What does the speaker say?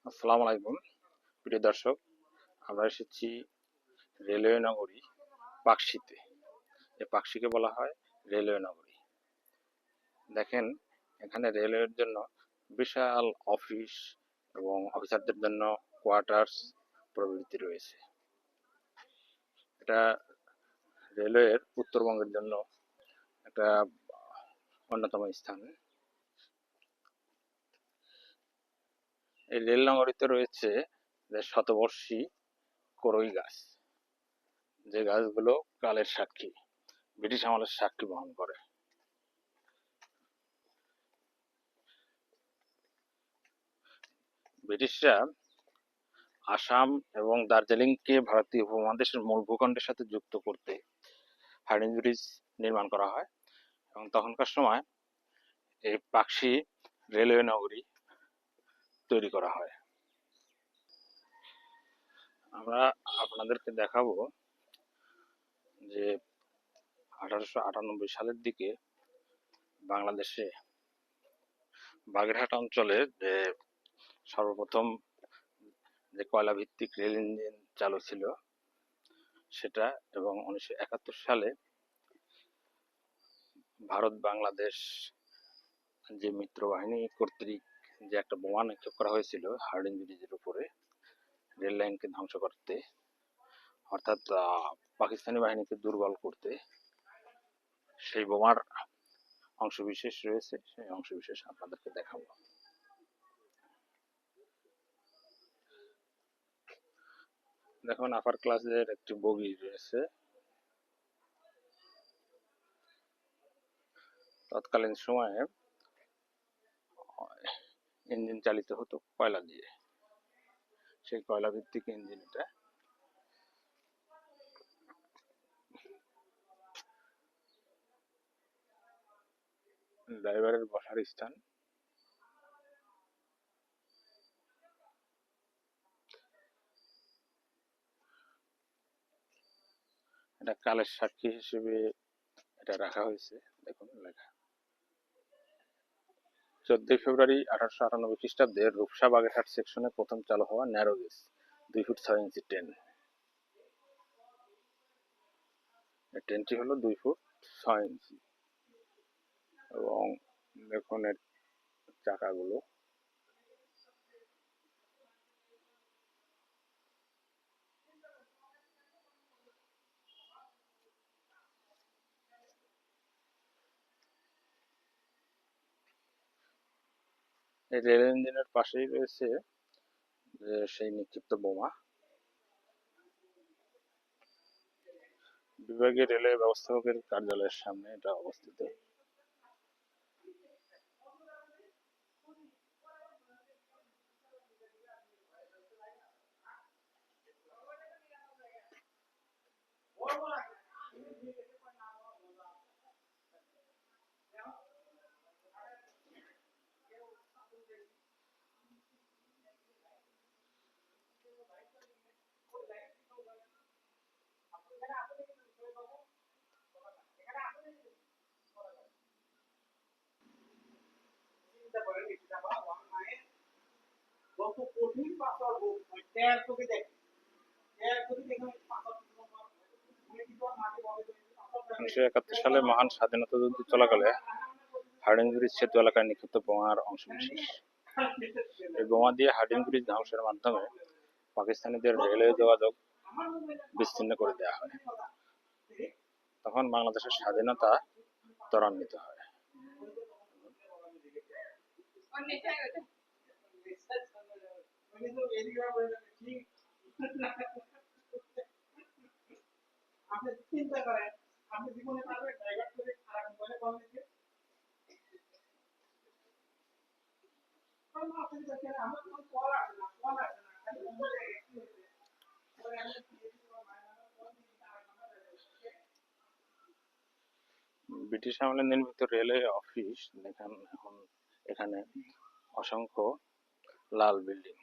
আসসালামু আলাইকুম প্রিয় দর্শক। আমরা এসেছি রেলওয়ে নগরী পাকশিতে। এই পাকশিকে বলা হয় রেলওয়ে নগরী। দেখেন, এখানে রেলওয়ের জন্য বিশাল অফিস এবং অফিসারদের জন্য কোয়ার্টার্স প্রভৃতি রয়েছে। এটা রেলওয়ের উত্তরবঙ্গের জন্য একটা অন্যতম স্থান। এই রেল নগরীতে রয়েছে শতবর্ষী করই গাছ, যে গাছগুলো কালের সাক্ষী, ব্রিটিশ আমলের সাক্ষী বহন করে। ব্রিটিশরা আসাম এবং দার্জিলিংকে ভারতীয় উপমহাদেশের মূল ভূখণ্ডের সাথে যুক্ত করতে হার্ডিঞ্জ ব্রিজ নির্মাণ করা হয়, এবং তখনকার সময় এই পাকশি রেলওয়ে নগরী তৈরি করা হয়। আমরা আপনাদেরকে দেখাবো যে 1898 সালের দিকে বাংলাদেশে বাগেরহাট অঞ্চলে যে সর্বপ্রথম যে কয়লা ভিত্তিক রেল ইঞ্জিন চালু ছিল সেটা, এবং 1971 সালে ভারত বাংলাদেশ যে মিত্র বাহিনী কর্তৃক যে একটা বোমা নিক্ষেপ করা হয়েছিল হার্ডিঞ্জ ব্রিজের উপরে রেল লাইনকে ধ্বংস করতে, অর্থাৎ পাকিস্তানি বাহিনীকে দুর্বল করতে, সেই বোমার অংশবিশেষ রয়েছে। সেই অংশবিশেষ আপনাদেরকে দেখাবো। দেখুন, আপার ক্লাসের একটি বগি রয়েছে। তৎকালীন সময়ে ইঞ্জিন চালিত হতো কয়লা দিয়ে। সেই কয়লা ভিত্তিক ইঞ্জিন এটা। ড্রাইভারের বসার স্থান। এটা কালের সাক্ষী হিসেবে এটা রাখা হয়েছে। দেখুন লেখা 14 ফেব্রুয়ারি 1898 খ্রিস্টাব্দে রূপসা বাগেরহাট সেকশনে প্রথম চালু হওয়া ন্যারো গেজ 2 ফুট 6 ইঞ্চি ট্রেন। ট্রেনটি হলো 2 ফুট 6 ইঞ্চি, এবং দেখুন এর চাকাগুলো। এই রেল ইঞ্জিনের পাশেই রয়েছে সেই নিক্ষিপ্ত বোমা। বিভাগীয় রেলওয়ে ব্যবস্থাপকের কার্যালয়ের সামনে এটা অবস্থিত। উনিশশো 71 সালে মহান স্বাধীনতা যুদ্ধ চলাকালে হার্ডিঞ্জ ব্রিজ সেতু এলাকায় নিক্ষিপ্ত বোমার অংশবিশেষ। এই বোমা দিয়ে হার্ডিঞ্জ ব্রিজ ধ্বংসের মাধ্যমে পাকিস্তানিদের রেলওয়ে যোগাযোগ বিচ্ছিন্ন করে দেওয়া হয়। তখন বাংলাদেশের স্বাধীনতা ত্বরান্বিত হয়। ব্রিটিশ আমলে নির্মিত রেলওয়ে অফিস দেখেন। এখন এখানে অসংখ্য লাল বিল্ডিং।